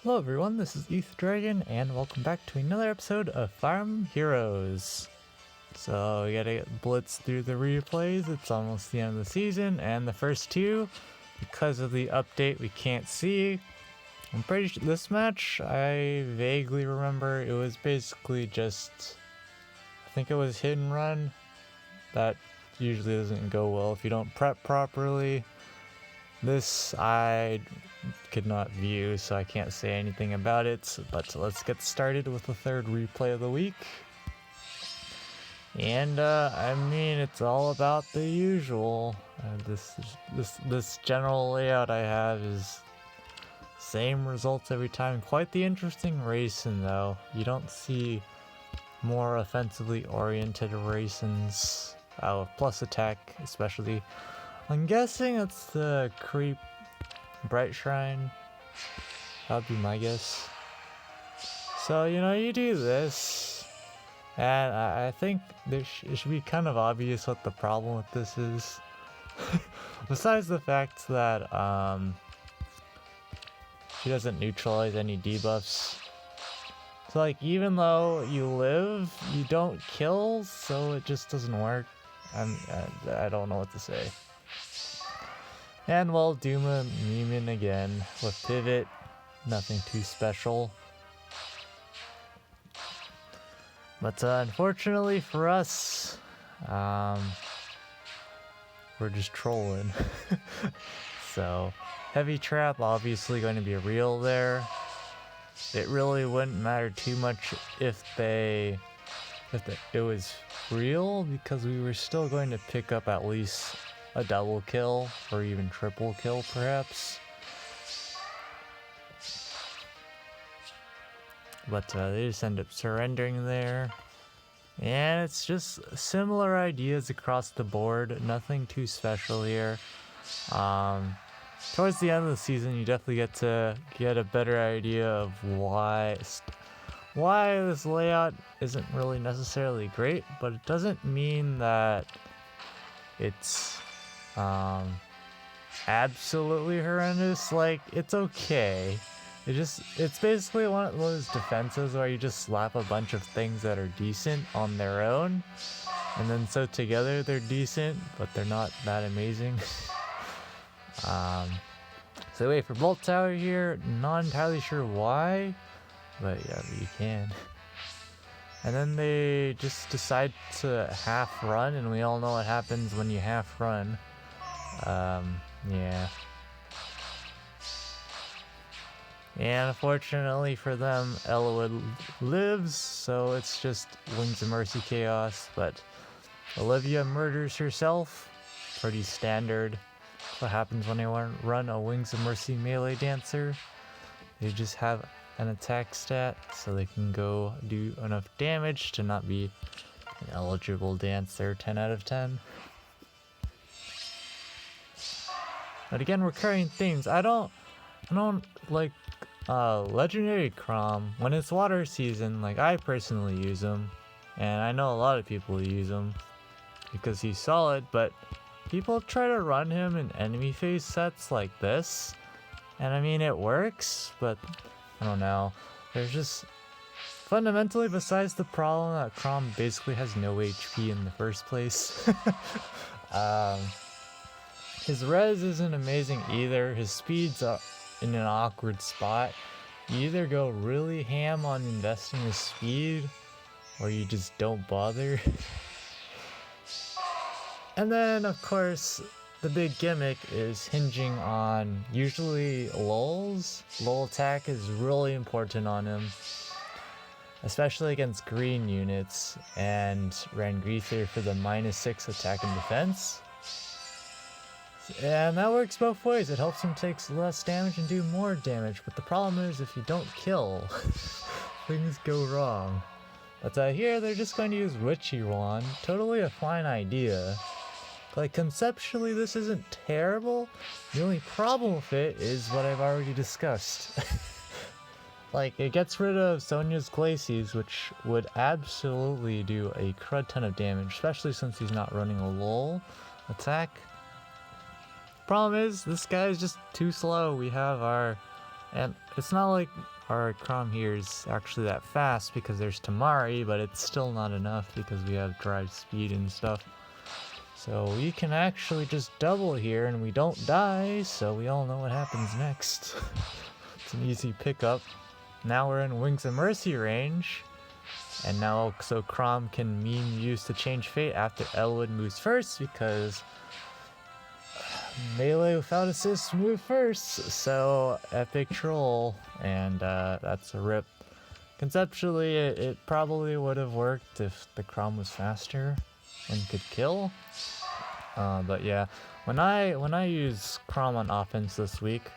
Hello everyone, this is ETH Dragon, and welcome back to another episode of Farm Heroes. So we gotta blitz through the replays. It's almost the end of the season, and the first two, because of the update, we can't see. I'm pretty sure this match, I vaguely remember it was basically just, I think it was hit and run. That usually doesn't go well if you don't prep properly. This I could not view, so I can't say anything about it, but let's get started with the third replay of the week. And I mean, it's all about the usual. This general layout I have is same results every time. Quite the interesting racing though. You don't see more offensively oriented racings with plus attack, especially. I'm guessing it's the creep Bright Shrine. That'd be my guess. So, you know, you do this, and I think it should be kind of obvious what the problem with this is. Besides the fact that she doesn't neutralize any debuffs. So, like, even though you live, you don't kill, so it just doesn't work. I don't know what to say. And well, Duma Meeman again with pivot, nothing too special. But unfortunately for us, we're just trolling. So, heavy trap obviously going to be real there. It really wouldn't matter too much if it was real, because we were still going to pick up at least a double kill, or even triple kill perhaps. But they just end up surrendering there. And it's just similar ideas across the board, nothing too special here. Towards the end of the season, you definitely get to get a better idea of why this layout isn't really necessarily great, but it doesn't mean that it's absolutely horrendous. Like, it's okay. It's basically one of those defenses where you just slap a bunch of things that are decent on their own, and then so together they're decent, but they're not that amazing. So wait for Bolt Tower here, not entirely sure why, but yeah, you can. And then they just decide to half run, and we all know what happens when you half run. Yeah. And unfortunately for them, Elowood lives, so it's just Wings of Mercy chaos, but Olivia murders herself. Pretty standard. What happens when they run a Wings of Mercy melee dancer? They just have an attack stat, so they can go do enough damage to not be an eligible dancer 10 out of 10. But again, recurring themes. I don't like legendary Crom when it's water season. Like, I personally use him, and I know a lot of people use him because he's solid, but people try to run him in enemy phase sets like this, and I mean, it works, but I don't know. There's just fundamentally, besides the problem that Crom basically has no HP in the first place. His res isn't amazing either. His speed's up in an awkward spot. You either go really ham on investing his speed, or you just don't bother. And then, of course, the big gimmick is hinging on usually lulls. Lull attack is really important on him, especially against green units, and Rangreether for the -6 attack and defense. And that works both ways. It helps him take less damage and do more damage, but the problem is if you don't kill, things go wrong. But here they're just going to use Witchy Wand. Totally a fine idea. Like, conceptually this isn't terrible. The only problem with it is what I've already discussed. Like, it gets rid of Sonya's Glacies, which would absolutely do a crud ton of damage, especially since he's not running a lull attack. Problem is, this guy is just too slow. We have our And it's not like our Crom here is actually that fast because there's Tamari, but it's still not enough because we have drive speed and stuff. So we can actually just double here and we don't die, so we all know what happens next. It's an easy pickup. Now we're in Wings of Mercy range. And now so Crom can meme use to change fate after Elwood moves first because melee without assist move first. So epic troll, and that's a rip. Conceptually it probably would have worked if the Crom was faster and could kill. But yeah, when I use Crom on offense this week,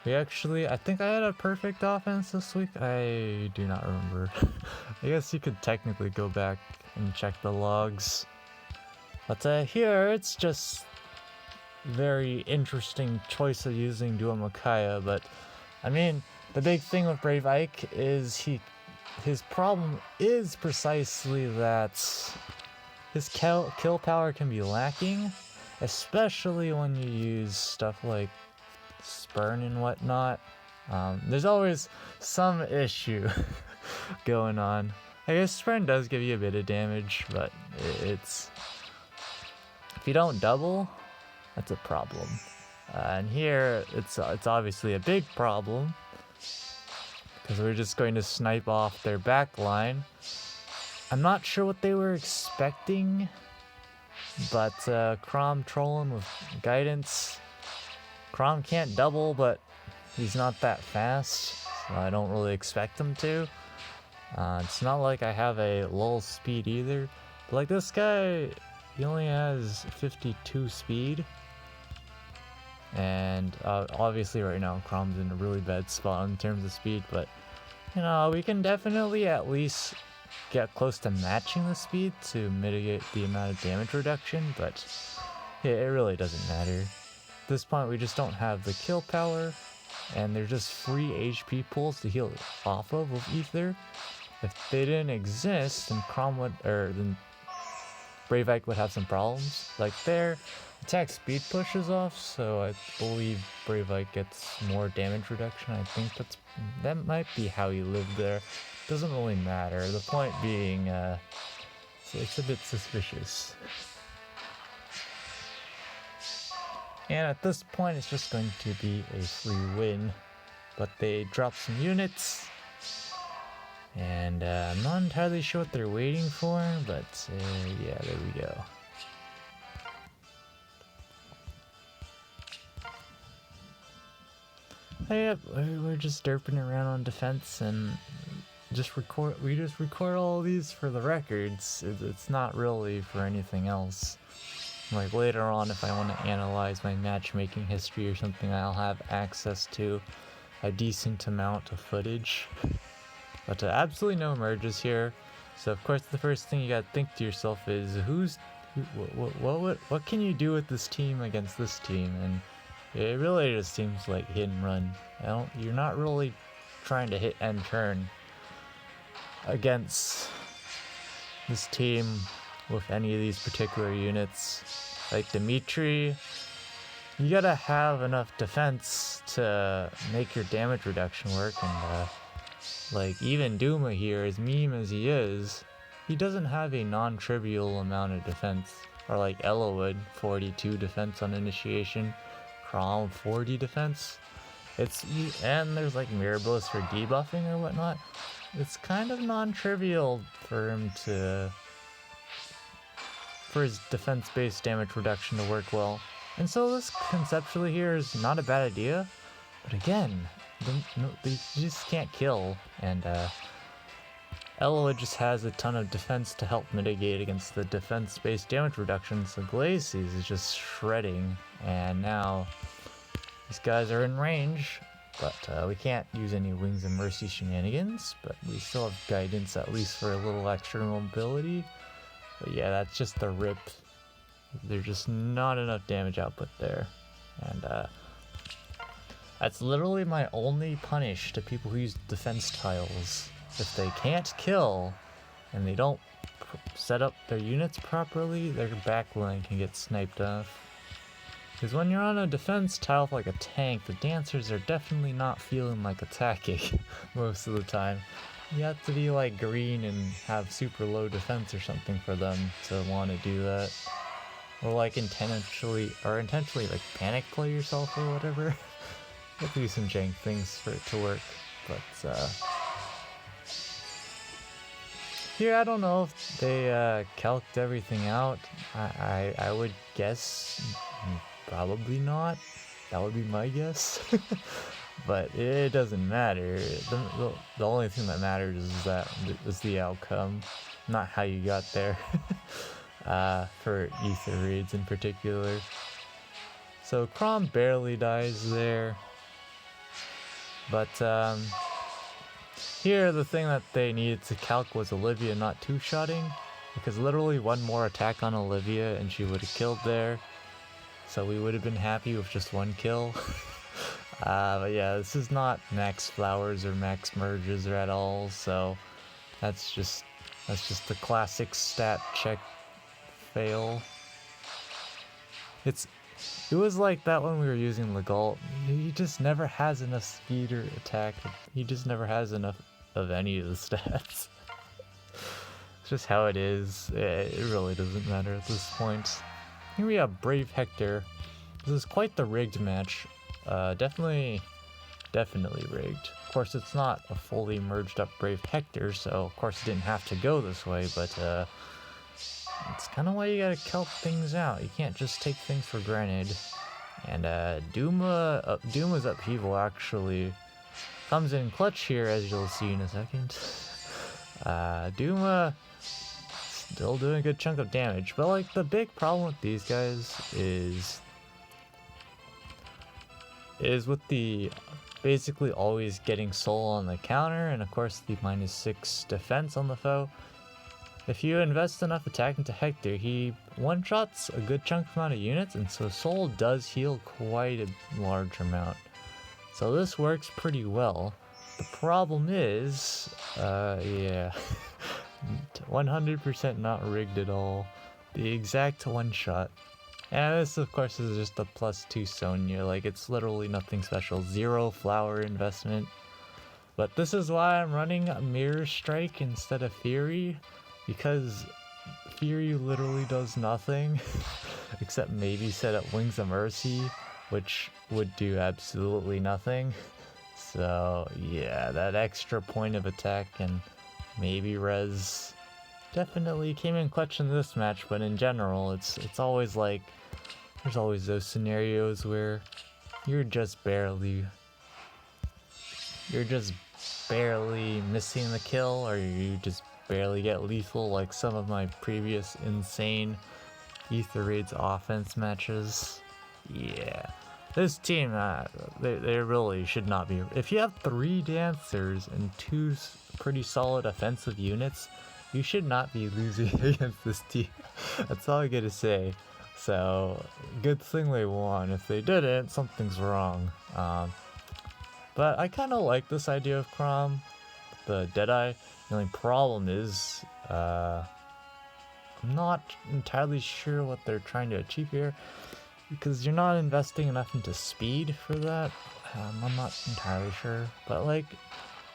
I think I had a perfect offense this week. I do not remember. I guess you could technically go back and check the logs. But here it's just very interesting choice of using Duo Makaya. But I mean, the big thing with Brave Ike is his problem is precisely that his kill power can be lacking, especially when you use stuff like Spurn and whatnot. There's always some issue going on. I guess Spurn does give you a bit of damage, but it's if you don't double, that's a problem. And here it's obviously a big problem because we're just going to snipe off their back line. I'm not sure what they were expecting, but Crom trolling with guidance. Crom can't double, but he's not that fast, so I don't really expect him to. It's not like I have a lull speed either. But like this guy, he only has 52 speed. And obviously right now Crom's in a really bad spot in terms of speed, but you know, we can definitely at least get close to matching the speed to mitigate the amount of damage reduction, but it really doesn't matter. At this point we just don't have the kill power, and they're just free HP pools to heal off of with Ether. If they didn't exist, then then Brave Ike would have some problems. Like their attack speed pushes off, so I believe Brave Ike gets more damage reduction. I think that might be how he lived there. Doesn't really matter. The point being, it's a bit suspicious. And at this point, it's just going to be a free win. But they drop some units. And I'm not entirely sure what they're waiting for, but yeah, there we go. Yep, we're just derping around on defense and we just record all these for the records. It's not really for anything else. Like later on, if I want to analyze my matchmaking history or something, I'll have access to a decent amount of footage. But absolutely no merges here. So of course the first thing you gotta think to yourself is what can you do with this team against this team? And it really just seems like hit and run. You're not really trying to hit and turn against this team with any of these particular units. Like Dimitri, you gotta have enough defense to make your damage reduction work, and like even Duma here, as meme as he is, he doesn't have a non-trivial amount of defense. Or like Elwood, 42 defense on initiation, Crom 40 defense. And there's like Mirabilis for debuffing or whatnot. It's kind of non-trivial for him for his defense-based damage reduction to work well. And so this conceptually here is not a bad idea, but again, they just can't kill, and Elwood just has a ton of defense to help mitigate against the defense-based damage reduction, so Glacies is just shredding, and now these guys are in range, but we can't use any Wings of Mercy shenanigans, but we still have guidance at least for a little extra mobility. But yeah, that's just the rip. There's just not enough damage output there. And that's literally my only punish to people who use defense tiles. If they can't kill and they don't set up their units properly, their backline can get sniped off. Because when you're on a defense tile like a tank, the dancers are definitely not feeling like attacking most of the time. You have to be like green and have super low defense or something for them to want to do that. Or like intentionally like panic play yourself or whatever. You have to do some jank things for it to work. But here I don't know if they calced everything out. I would guess probably not. That would be my guess. But it doesn't matter. The only thing that matters is the outcome, not how you got there. For ether raids in particular. So Crom barely dies there. But here the thing that they needed to calc was Olivia not two-shotting, because literally one more attack on Olivia and she would have killed there. So we would have been happy with just one kill. But yeah, this is not max flowers or max merges or at all, so that's just the classic stat check fail. It was like that when we were using Legault. He just never has enough speed or attack. He just never has enough of any of the stats. It's just how it is. It really doesn't matter at this point. Here we have Brave Hector. This is quite the rigged match. Definitely rigged. Of course, it's not a fully merged up Brave Hector, so of course it didn't have to go this way, but it's kind of why you gotta kelp things out. You can't just take things for granted. And Duma's upheaval actually comes in clutch here, as you'll see in a second. Duma still doing a good chunk of damage, but like the big problem with these guys is with the basically always getting soul on the counter, and of course the -6 defense on the foe. If you invest enough attack into Hector, he one-shots a good chunk amount of units, and so soul does heal quite a large amount. So this works pretty well. The problem is, yeah, 100% not rigged at all. The exact one-shot. And this, of course, is just a +2 Sonya. Like, it's literally nothing special. 0 flower investment. But this is why I'm running a Mirror Strike instead of Fury. Because Fury literally does nothing. Except maybe set up Wings of Mercy, which would do absolutely nothing. So, yeah, that extra point of attack and maybe res definitely came in clutch in this match, but in general, it's always like, there's always those scenarios where you're just barely missing the kill, or you just barely get lethal, like some of my previous insane Ether Raids offense matches. Yeah. This team, they really should not be. If you have 3 dancers and 2 pretty solid offensive units, you should not be losing against this team. That's all I gotta say. So, good thing they won. If they didn't, something's wrong. But I kind of like this idea of Crom, the Deadeye. The only problem is, I'm not entirely sure what they're trying to achieve here, because you're not investing enough into speed for that. I'm not entirely sure, but like,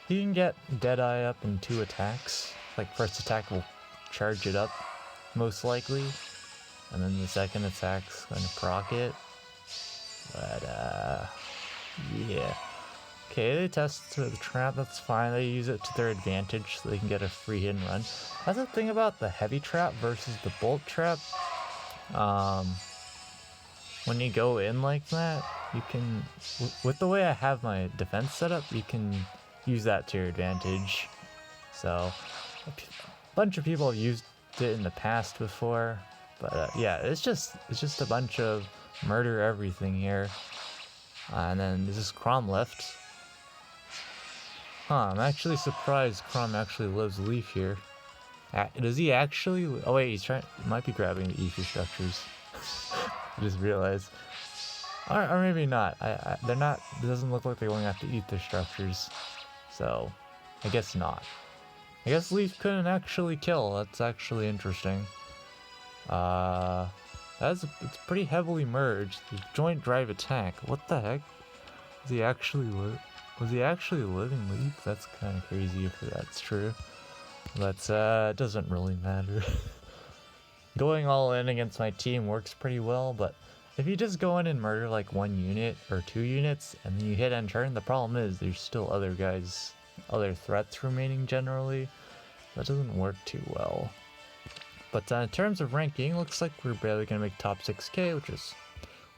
you can get Deadeye up in 2 attacks. Like, first attack will charge it up, most likely, and then the second attack's gonna proc it. But yeah. Okay, they test the trap, that's fine. They use it to their advantage so they can get a free hit and run. That's the thing about the heavy trap versus the bolt trap. When you go in like that, you can, with the way I have my defense set up, you can use that to your advantage. So, a bunch of people have used it in the past before, but yeah, it's just a bunch of murder everything here. And then there's just Crom left. Huh, I'm actually surprised Crom actually lives Leaf here. Does he actually? Oh wait, he might be grabbing the ether structures. I just realized. Or maybe not. They're not, it doesn't look like they're going after ether structures. So, I guess not. I guess Leaf couldn't actually kill. That's actually interesting. That it's pretty heavily merged. The joint drive attack. What the heck? Was he actually living Leap? That's kind of crazy if that's true. But it doesn't really matter. Going all in against my team works pretty well, but if you just go in and murder like 1 unit or 2 units and then you hit end turn, the problem is there's still other threats remaining generally. That doesn't work too well. But in terms of ranking, looks like we're barely gonna make top 6k,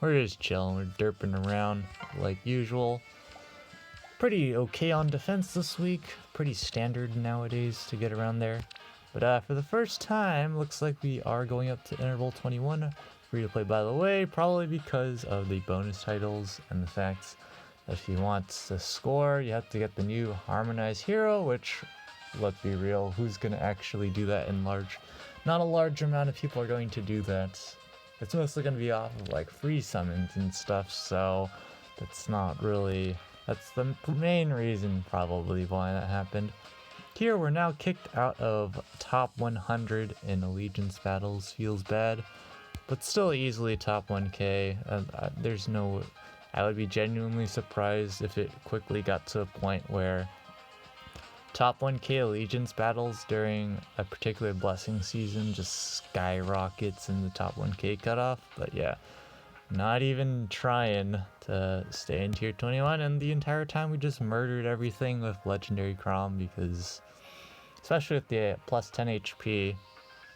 we're just chilling, we're derping around like usual. Pretty okay on defense this week, pretty standard nowadays to get around there. But for the first time, looks like we are going up to interval 21. Free to play, by the way, probably because of the bonus titles and the fact that if you want to score, you have to get the new harmonized hero, which, let's be real, who's going to actually do that in large? Not a large amount of people are going to do that. It's mostly going to be off of like free summons and stuff, so that's the main reason probably why that happened. Here we're now kicked out of top 100 in allegiance battles. Feels bad, but still easily top 1k. I would be genuinely surprised if it quickly got to a point where top 1k allegiance battles during a particular blessing season just skyrockets in the top 1k cutoff. But yeah, not even trying to stay in tier 21, and the entire time we just murdered everything with legendary Crom because, especially with the plus 10 HP,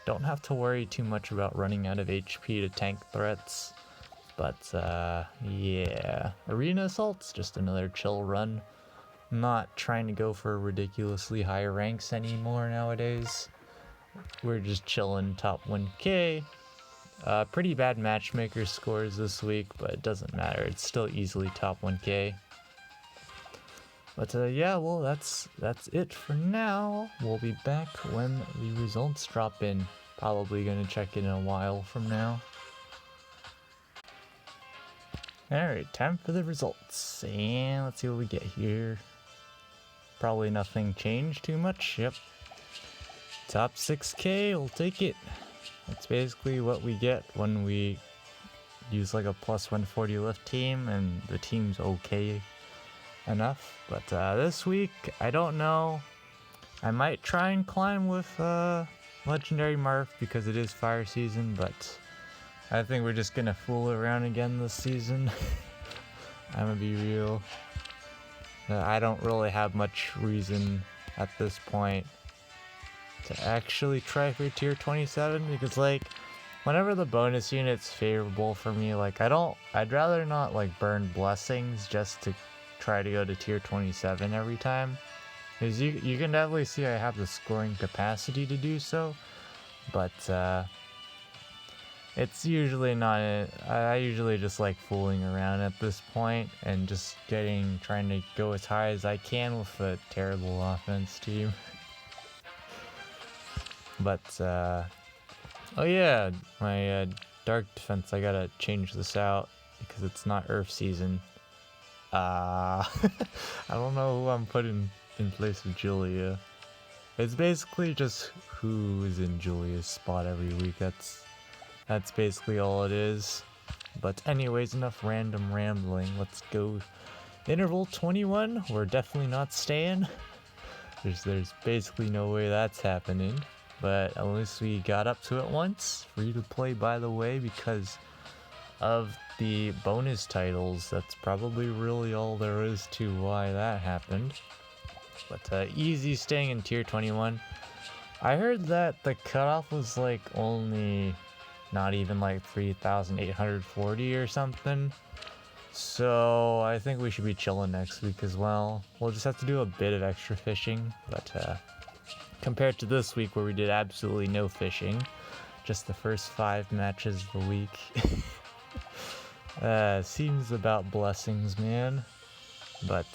don't have to worry too much about running out of HP to tank threats. But yeah, Arena Assault's just another chill run. Not trying to go for ridiculously high ranks anymore nowadays. We're just chilling top 1k. Pretty bad matchmaker scores this week, but it doesn't matter. It's still easily top 1k. But yeah, well, that's it for now. We'll be back when the results drop in. Probably gonna check in a while from now. Alright, time for the results. And let's see what we get here. Probably nothing changed too much. Yep. Top 6k, we'll take it. That's basically what we get when we use like a plus 140 lift team and the team's okay enough. But this week, I don't know. I might try and climb with Legendary Marth because it is fire season, but I think we're just gonna fool around again this season. I'm gonna be real. I don't really have much reason at this point to actually try for tier 27 because like whenever the bonus unit's favorable for me, like I'd rather not like burn blessings just to try to go to tier 27 every time. Because you can definitely see I have the scoring capacity to do so, but it's usually not. I usually just like fooling around at this point and just trying to go as high as I can with a terrible offense team. But oh yeah, my dark defense, I gotta change this out because it's not Earth season. I don't know who I'm putting in place of Julia. It's basically just who is in Julia's spot every week. That's basically all it is. But anyways, enough random rambling. Let's go. Interval 21, we're definitely not staying. There's basically no way that's happening. But at least we got up to it once. Free to play, by the way, because of the bonus titles. That's probably really all there is to why that happened. But easy staying in tier 21. I heard that the cutoff was like only not even like 3,840 or something. So I think we should be chilling next week as well. We'll just have to do a bit of extra fishing, but compared to this week where we did absolutely no fishing, just the first 5 matches of the week. Seems about blessings, man. But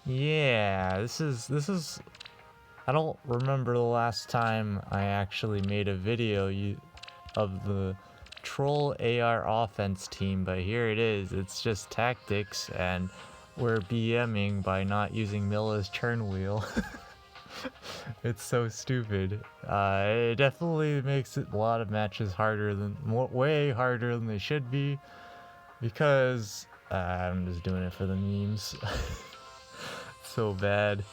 yeah, this is I don't remember the last time I actually made a video of the troll AR offense team, but here it is. It's just tactics, and we're BMing by not using Milla's turn wheel. It's so stupid. It definitely makes it a lot of matches harder than, way harder than they should be, because I'm just doing it for the memes. So bad,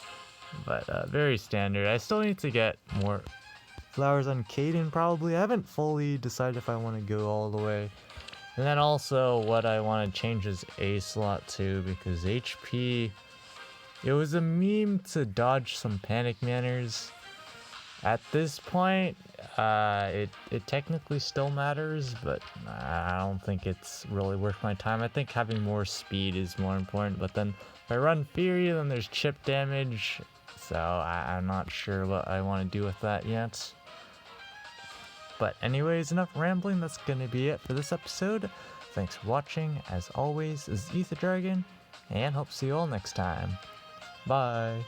but very standard. I still need to get more flowers on Caden probably. I haven't fully decided if I want to go all the way. And then also what I want to change is A slot too, because HP, it was a meme to dodge some panic manners. At this point, it technically still matters, but I don't think it's really worth my time. I think having more speed is more important, but then if I run Fury, then there's chip damage, so I'm not sure what I want to do with that yet. But anyways, enough rambling, that's gonna be it for this episode. Thanks for watching, as always, this is Ether Dragon, and hope to see you all next time. Bye!